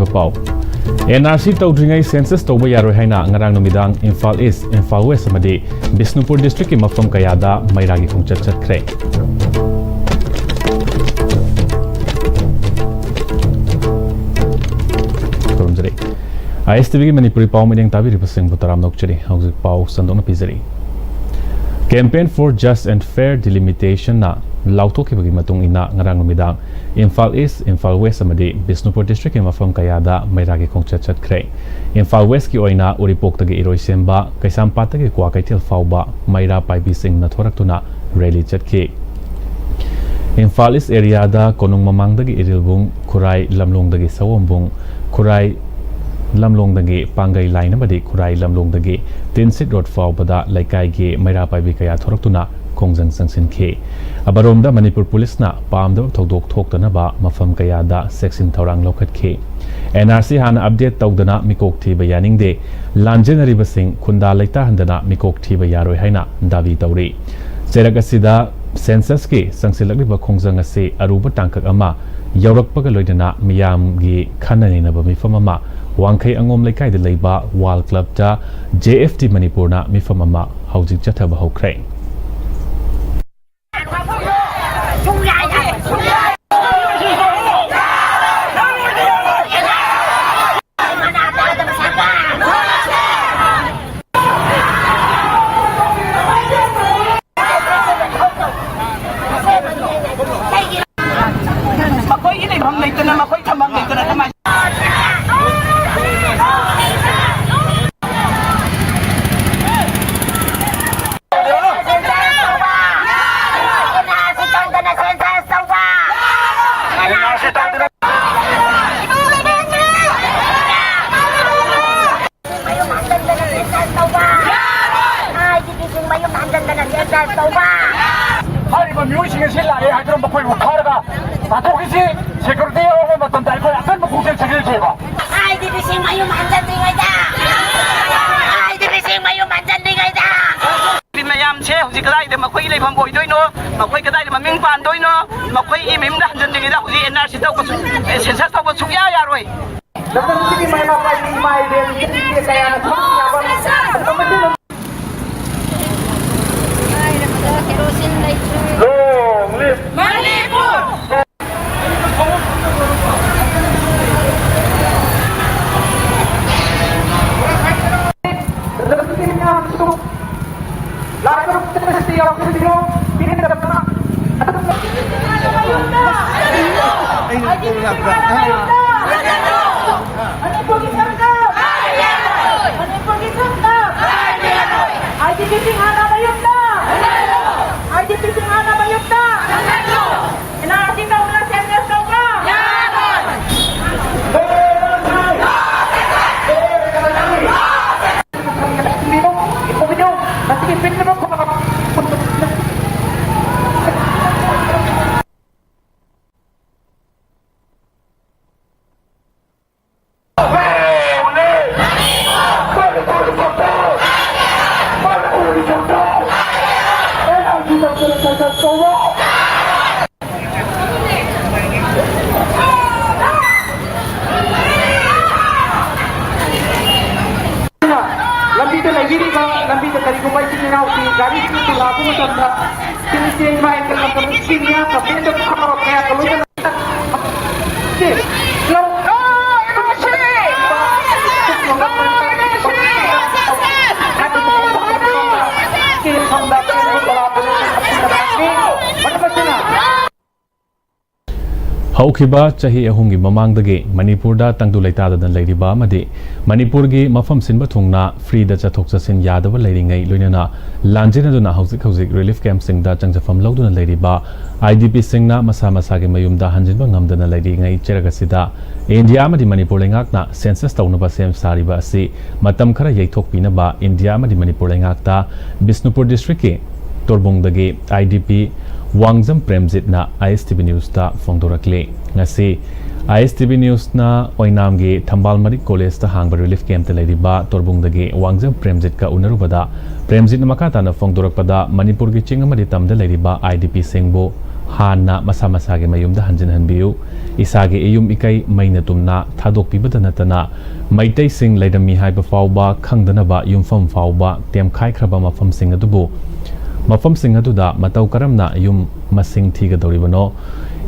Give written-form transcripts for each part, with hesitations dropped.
ꯑꯣꯏꯕ ꯄꯥꯎ NRC ꯇꯧꯗ꯭ꯔꯤꯉꯩ ꯁꯦꯟꯁꯁ ꯇꯧꯕ ꯌꯥꯔꯣꯏ ꯍꯥꯏꯅ ꯉꯔꯥꯡ ꯅꯨꯃꯤꯗꯥꯡ ꯏꯝꯐꯥꯜ ꯏꯁ, ꯏꯝꯐꯥꯜ ꯋꯦꯁ ꯑꯃꯗꯤ ꯕꯤꯁꯅꯨꯄꯨꯔ ꯗꯤꯁꯇ꯭ꯔꯤꯛꯀꯤ ꯃꯐꯝ ꯀꯌꯥꯗ ꯃꯩꯔꯥꯒꯤ ꯈꯣꯡꯆꯠ ꯆꯠꯈ꯭ꯔꯦ꯫ Am-Istv की Manipuri पाव में ताबी रिपसिंग बुतराम नोकचरी हौजिक पाव संदोना पिजरी Campaign for Just and Fair Delimitation na लाउथोखिबगी मतुंग इना ngarang numidang Imphal East, Imphal West amadi Bisnupur district ki mafam kayada mairagi khongchat chatkhre Imphal West ki oina Uripok tagi iroi semba Kaisampata ki kwa kaithil fauba maira paibi sing na thoraktuna rally chatkhi Imphal East area da konung mamang dagi irilbung Khurai lamlong dagi sawombung Khurai lamlong dagi pangai line amadi Khurai lamlong dagi Tinsit road faubada laikai gi maira paibi kaya thoraktuna Kongjang Sangsin K. Abaromda Manipur Police na Pamda Togdok Toktanaba Mafam Kayada Sexin Taurang Lokat K. NRC Hana update Togdana Mikok Tiba Yaning De Lanjenari Basing Kunda Laita Handana Mikok Tiba Yaroi Haina Davi Tauri. Zeragasida Census K Sangsilakliba Kongjang Ase Aruba Tankak Ama Yaurak Pagaloidana Miyam Gi Kananina Mifamama Wangkai Angom Laikai de Leiba Wall Club da JFT Manipurna Mifamama Haujik Jataba Hokray. Haukiba Chahi Ahungi Mamangdagi Manipur da Tangdu Laita dan Lairiba Madi Manipur gi Mafam Sinba Thungna Free da Chathok Chasin Yadaba Lairingai Luinana Lanjina Duna Hausik Relief Camp Sing da Changjafam Lauduna Lairiba IDP Singna Masa Masagi Mayumda Hanjinba Ngamdana Lairingai Cheragasida India Madi Manipur Lengakna Census Taunaba Sem Sariba Asi Matam Khara Yaitok Pinaba India Madi Manipur Lengakta Bisnupur District ki Torbungdagi IDP Wangjam Premjit na Am-Istv News ta Fongdorakle ngasi Am-Istv News na oinamgi Thambalmari College ta hangba relief camp ta leiriba Torbungdagi Wangjam Premjit ka unarubada Premjit na makata na Fongdorakpada Manipur gi chingamadi tamda leiriba IDP singbo हाना मसा मसागे मयुमदा हंजिन हनबियु इसागे एयुम इकै मैना तुमना थादोकपिबदा नतना मैतै सिंग लैदमी हाइबा फावबा खंगदनबा युमफम फावबा टेमखाइख्रबा मफमसिंग अदुबु मफमसिंग अदुदा मतौ करमना yum मसिंग थीगदौरिबनो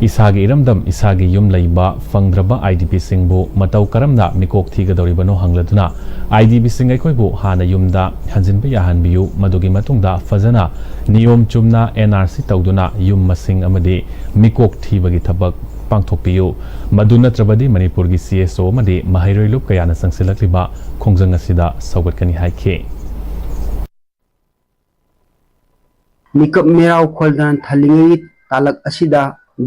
इसागे इरमदम इसागे yum लैबा फंगद्रबा IDP सिंगबु मतौ करमना मिकोक थीगदौरिबनो हंगलदुना IDP सिंग अखोइबु हाना युमदा हंजिनबा याहनबियु मदुगी मतुंगदा फजना नियम Chumna NRC तौदुना yum मसिंग अमदि मिकोक थीबगी थबक पांथोकपियु मदु नत्रबदि Manipur की CSO अमदि महैरोइलुप कयाना संगसिलक्लिबा खोंजंग असिदा सौगतकनी हाइखे मिकअप मेराव खोलदन थलिंगी तालक असिदा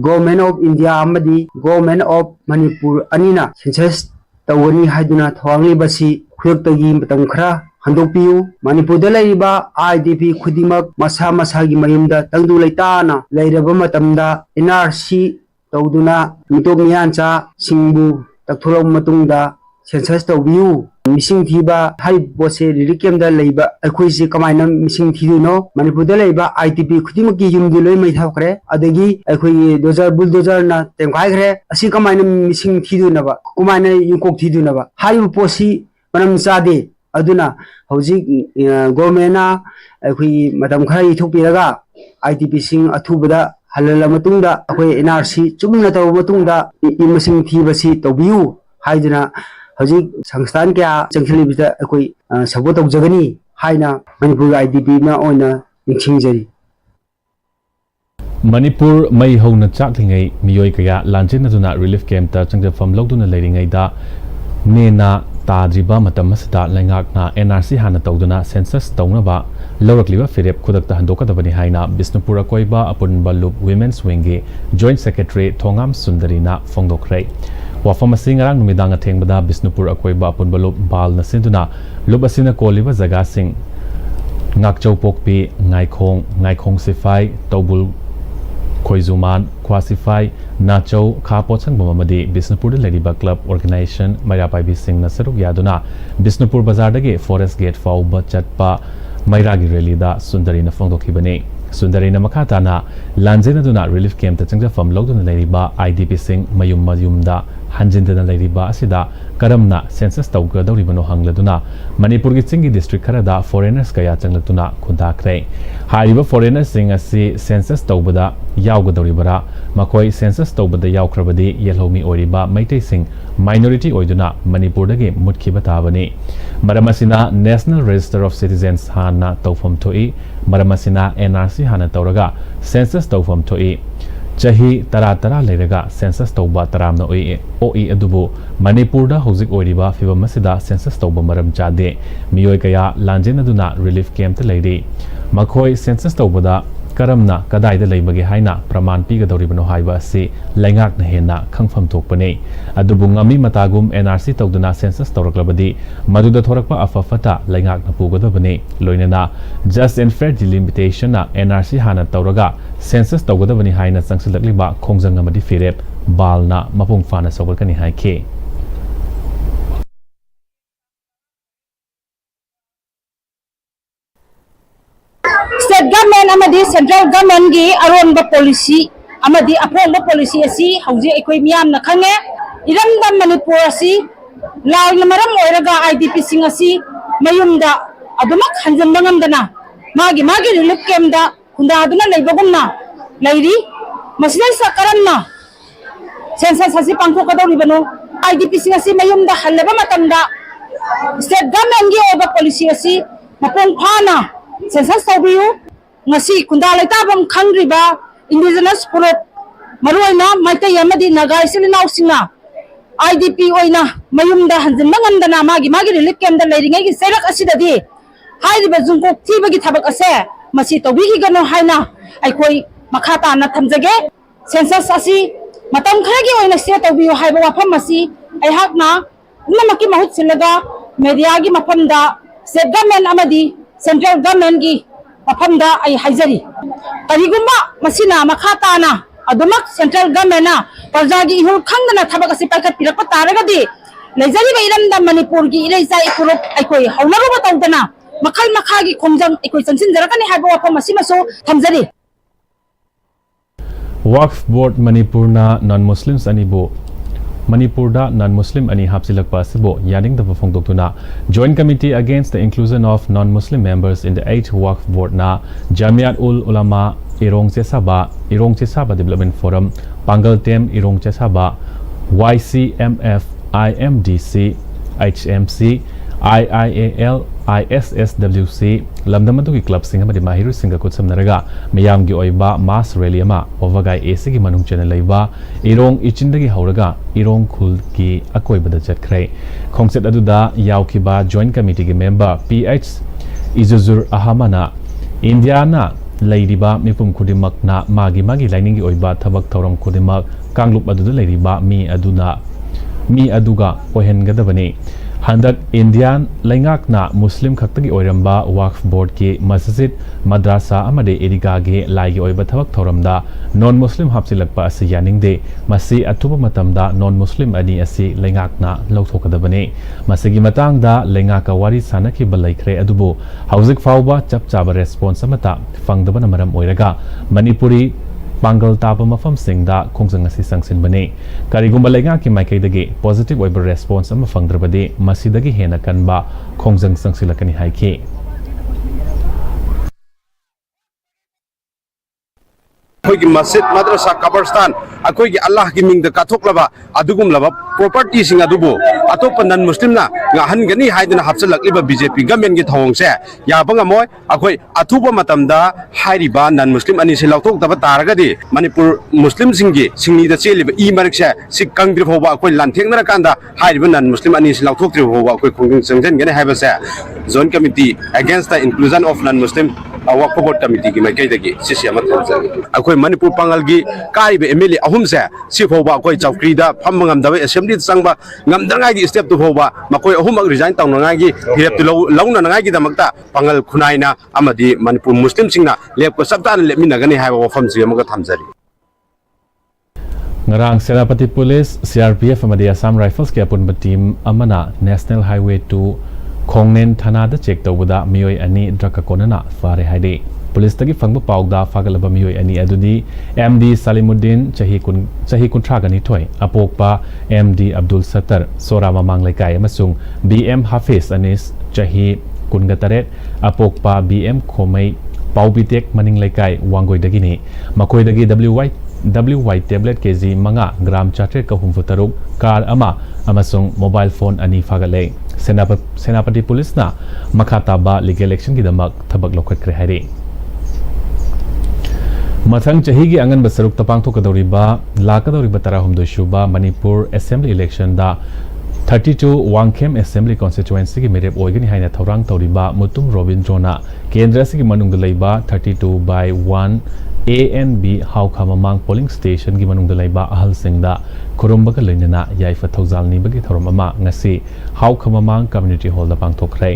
गवर्नमेंट ऑफ इंडिया अमदि गवर्नमेंट ऑफ मणिपुर अनिना सेंसस तवनी हाइदुना थवांगी बसी खुयक्तगी मतम खरा हंदोकपियु मणिपुरदा लैबा आईडीपी खुदिमक मसा मसागी मयुमदा तंगदु लैताना लैरबा मतमदा एनआरसी तौदुना मिटोक मियानचा सिंगबु तकथोलक मतुंगदा सेंसस तौबियु मिसिंग थीबा हाइ बोसे रिलिकेमदा लैबा अखोइसे कमाइना मिसिंग थीदुनो मणिपुरदा लैबा आईटीपी खुदिमकी युमदु लोइ मै थावखरे अदगी अखोइ दोजर बुलडोजर ना तेंखाइखरे असि कमाइना मिसिंग थीदुनबा कुमाइना युकोक थीदुनबा हाइ पोसी मनम चादे अदुना हौजी गवर्नमेंटना अखोइ मतम खरा इथोकपिरगा आईटीपी सिंग अथुबदा हलला मतुंगदा अखोइ एनआरसी चुमना तव मतुंगदा इमसिंग थीबसी तौबियु हाइदना हौजी संस्थान क्या चंखलिबिदा अखोइ सपोर्ट तौजगनी हाइना मणिपुर आईडीपी मा ओइना निंगसिंगजरी मणिपुर मई हौना चाकलिङै मियोय कया लान्जिनदुना रिलीफ कैम्पता चंगजफम लौदुना लैरिङैदा नेना ताद्रिबा मतम असदा लैंगाकना एनआरसी हाना तौदुना सेंसस तौनबा लौरक्लिबा फिरेप खुदक्ता हंदोकदबनी हाइना बिष्णुपुर अकोइबा अपुनबा लुप वुमेन्स विंगी जॉइंट सेक्रेटरी थोंगाम सुंदरीना फोंदोखरै वाफम असिंग अरांग नुमिदांग अथेंगबदा बिष्णुपुर अकोइबा अपुनबा लुप बाल नसिंदुना लुप असिना कोलिबा जगासिंग ngakchau pokpi ngaikong sifai tobul khoizuman khwasifai nachau kha pochang bomamadi bisnupur de ladiba club organization mairapai bising na saruk yaduna bisnupur bazar dagi forest gate fauba chatpa mairagi rally da sundari na phongdokhibani sundari na makhata na lanjena duna relief camp ta changja fam logduna ladiba idp sing mayum da hanjindana ladiba asida karamna census tawgadoribano hangladuna manipur gi chingi district kharada foreigners kaya changlakuna khudakre hariba foreigners sing asi census tawbada yawgadoribara makoi census tawbada yawkrabadi yelhomi oriba maitai sing minority oiduna manipur dagi mutkhiba tabani maramasina national register of citizens hana tawfam thoi maramasina nrc hana tawraga census tawfam thoi chahi tara leiraga census tawba taramna oi adubu manipur da hozik oiriba fibam masida census tawba maram chade miyoi kaya lanjenaduna relief camp ta leiri makhoi census tawba da karamna kadai da leibage haina praman pigadoribano haiba asi laingak na hena khangfam thokpane adubu ngami matagum nrc tawduna census tawraklabadi maduda thorakpa afafata laingak na pugadabane loinana just and fair delimitation na nrc hana tawraga census tawgadabani haina changsilakliba khongjang amadi firep balna mapung fana sawalkani haike state government amadi central government gi aronba policy amadi aphongba policy asi hauji ekoi miyam na khange iramda manipur asi launa maram oiraga idp sing asi mayumda aduma khanjamba ngamdana magi relief camp da khunda aduna leibagumna leiri masina sakaramna census asi pangthokadoribano idp sing asi mayumda halaba matamda state government gi oba policy asi mapong phana census tawbiyu ngasi kunda laitabam khangriba indigenous group maruina maitai amadi naga isilina usina idp oina mayumda hanjinba ngamdana magi relief camp da leiringai gi serak asidadi hairiba jungko thibagi thabak ase masi tawbigi gano haina aikoi makhata na thamjage census asi matam kharagi oina se tawbiyu haiba wafam asi aihakna namaki mahut silaga media gi mafamda state government amadi central government gi mafamda ai haijari tarigumba masina makhata na adumak central government na parjagi ihul khangna thabak asi paikhat pirakpa taragadi leijari ba iramda manipur gi ireisa ikurup aikoi haunaru ba tawdana makhal makhagi khongjang aikoi chansin jarakani haiba wafam asi maso thamjari Waqf Board Manipurna non-Muslims anibo Manipurda non-Muslim ani hapsilakpa asibo yaning the phongdoktuna Joint Committee Against the Inclusion of Non-Muslim Members in the 8th Waqf Board na Jamiat ul Ulama Irong Chesaba Development Forum Pangal Tem Irong Chesaba YCMF IMDC HMC IIAL ISSWC lamdamatuki club singa madi mahiru singa kutsam naraga miyam gi oiba mass rally ama ovagai AC gi manung channel leiba irong ichindagi hauraga irong khul gi akoi bada chatkrai khongset aduda yaukiba joint committee gi member PH Izuzur Ahamana Indiana leidiba mipum kudimak na magi lining gi oiba thabak thoram kudimak kanglup aduda leidiba mi aduga ohengadabani Handak Indian Lengak na Muslim Khaktagi Oiramba Waqf Board ki Masjid Madrasa amade Ediga ge Lagi Oiba Thabak Thoramda Non-Muslim Hapsilakpa asi yaningde Masi atuba matamda Non-Muslim ani asi Lengak na Lauthokadabane Masigi matangda Lengaka wari sanaki balaikre adubo Hauzik fauba chap chaba response amata fangdabana maram oiraga Manipuri Pangal tapa mafam singda khongzang asi sangsin bane karigumba lenga ki maikaidagi positive oiba response ama fangdrabade masidagi hena kanba khongjang sangsilakani haike अखोई मस्जिद मद्रसा कब्रस्तान अखोई अल्लाह की Ming काथोक्लबा अदुगुम लबा property सिंग अदुबो अतोप none मुस्लिम ना हनगनी हाइदना हपसलकलिबा BJP government की थोंगसे याबंगमोय अखोई अथुबा मतमदा हाइरिबा none मुस्लिम अनि से लौथोक्तबा तारगदी मणिपुर मुस्लिम सिंगी सिंगनीदा चेलिबा ई मरकसे सि कंग्रि फोबा अखोई लानथेंगना कांदा हाइरिबा नन मुस्लिम अनि से लौथोक्त्रि फोबा अखोई खोंगिंग संजनगने हाइबसे zone committee against the inclusion of non Muslim Waqf Board Committee की माइकाइदगी सिसी अमा थोंजरी अखोई मणिपुर पांगल की कारिबे एमएलए अहुम से सिफोबा अखोई चौकरीदा फम ngam assembly चंगबा ngamdangai step to foba makoi ahum resign tawnangai gi hirep launa nangai gi damakta pangal khunaina amadi manipur muslim singna lepko sabtan lepmina gani haiba wafam si amaga thamjari ngarang Senapati Police CRPF amadi Assam Rifles ke apun team amana National Highway 2 Khongnen Thana da check tawda mioi ani draka konana fare haide police tagi fangba pawda fagalaba mioi ani adudi MD Salimuddin chahi kuntra gani thoi apokpa MD Abdul Sattar Sora mamang laikai amasung BM Hafiz Anis chahi kungataret apokpa BM Khomai Paubitek maning laikai wangoi dagini makoi dagi WY tablet kg manga gram chatre ka humfutaruk car ama amasung mobile phone ani fagale Senapati Police na makataba legal action gidamak thabak lokhat kre haire mathang chahi gi angan basaruk tapang thokadoriba lakadoriba tarahumdoi shuba Manipur Assembly election da 32 Wangkhem Assembly constituency ki merep oigani haina thorang toriba mutum Robindrona kendra sigi manungda leiba 32/1 A and B Haukhamamang polling station gi manungda leiba ahal singda khurumbaga loinana yaifa thouzal ni bagi thorom ama ngasi Haukhamamang community hall da pangthokrai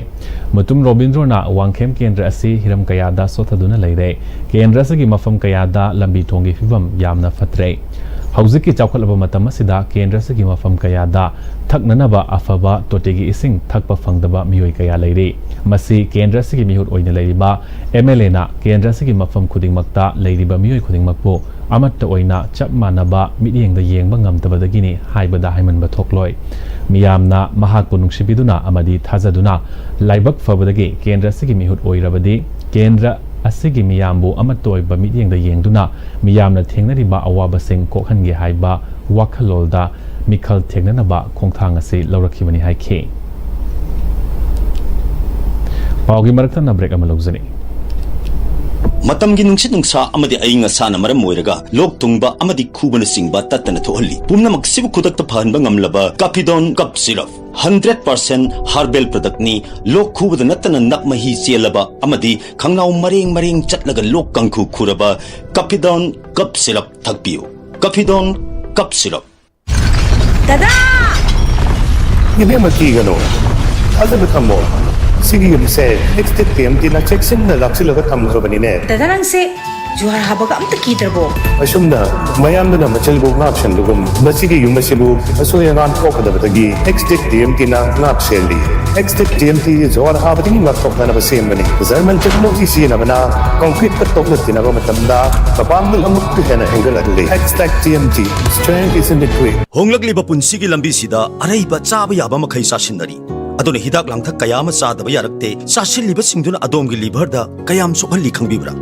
mutum Robindrona Wangkhem kendra asi hiram kayada sothaduna leire kendra sigi mafam kayada lambi thongi fibam yamna fatre Hauziki chawkhalaba matam asida kendra sigi mafam kayada thaknanaba afaba totegi ising thakpa fangdaba mioi kaya leire masi kendra sigi mihut oina leiriba MLA na kendra sigi mafam khudingmakta leiriba mioi khudingmakpo amatta oina chap manaba midyengda yengba ngamtabadagini haibada haimanba thokloi miyamna mahakpu nungsibiduna amadi thajaduna laibak fabadagi kendra sigi mihut oirabadi kendra asigi miyambu amatoi ba midyengda yengduna miyamna thengnariba awaba sing kokhange haiba wakhalolda Mikhal Tegnanaba Kongthang asi Laurakibani Haike Paugi Marakta na break amalogzani Matamgi nungsit nungsa amadi ainga sana maram moiraga lok tungba amadi khubana singba tatana thohalli pumna maksibu khudakta phanba ngamlaba Kapidon Cup Syrup 100% herbal product ni lok khubada natana nakmahi selaba amadi khangnaw mareng chatlaga lok kangkhu khuraba Kapidon Cup Syrup thakpiu Kapidon Cup Syrup Dada! Hindi magkigano. Alam mo tamo, sige yung say, next time di na check sin na lak sila ka tamo ba nine. Dada nang si जुहार हाबगा अमत कीदरबो असुमना मयामदना मचलबो नापसनदुगम मसिगी युमसिबु असोयगान थोकदबदगी एक्सटिक टीएमटी ना नापसेली एक्सटिक टीएमटी जोर हाबदगी नाथोकना बसेमबनी जर्मन टेक्नोलॉजी सिनबना कंक्रीट कटोकलतिना मतमदा कपांगल अमुक हेना हेंगलले एक्सटिक TMT strength is in the great होंगलगलिबा पुंसिगी लंबी सिदा अरैबा चाबा याबा मखै सासिनरी अदुना हिदाक लांथक कयाम चादबा यारक्ते सासिलिबा सिंगदुना अदोमगी लिभरदा कयाम सोखली खंगबिब्रा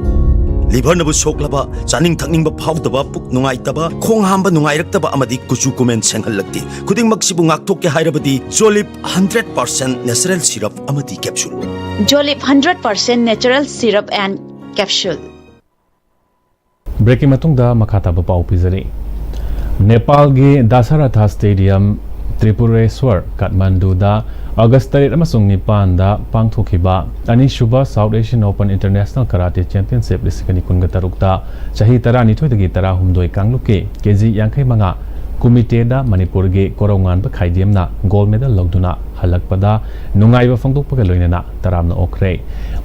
लिभर नबु सोखलबा चानिंग थकनिंग फाउदबा पुक नुंगाइतबा खोंग हांबा नुंगाइरक्तबा अमदि कुचु कुमेन सेंहलक्ति खुदिंग मक्सिबु ngakthokke hairabadi जोलिप 100% नेचुरल सिरप अमदि कैप्सूल जोलिप 100% natural syrup and capsule breaking मतुंगदा मखाताबा पाउ पिजरी नेपाल गी दासरथा स्टेडियम त्रिपुरेश्वर काठमांडूदा अगस्त 9 पांगथोखिबा अनिसुबा south Asian open international karate championship 2023 चाही 12 13 कांगलुके केजी 55 कुमिटेदा मणिपुर गे कोरोंगान खाइदियमना गोल्ड मेडल लौदुना हलकपदा नुंगाइबा फंगदोकपगा लोइनना तरामना ओखरे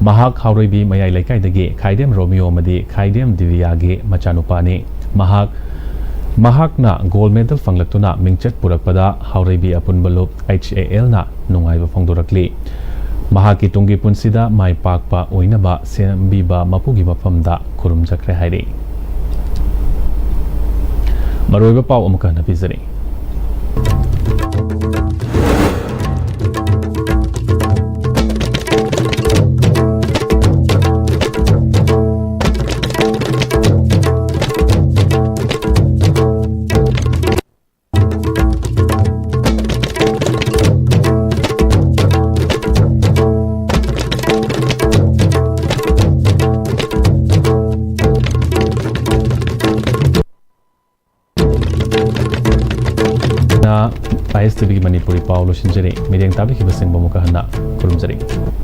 महाक हाउरैबी मयाई लैकाइदगे खाइदियम रोमियो मदी खाइदियम दिव्यागे मचानुपाने महाकना गोल्ड मेडल फंगलक्तुना मिंगचत पुरकपदा हाउरैबी अपुनबलुप HAL ना नुंगाइबा फंगदोरकली महाकी तुंगी पुनसिदा माई पाकपा ओइनबा सेंबीबा मपुगी मफमदा खुरुम जखरे हाइरे मरोइबा पाउ अमुका नपिजरी Am-Istv Manipuri Paulo Shinjari, Mediang Tabi Kibasing Bamukahana, Kurumjari.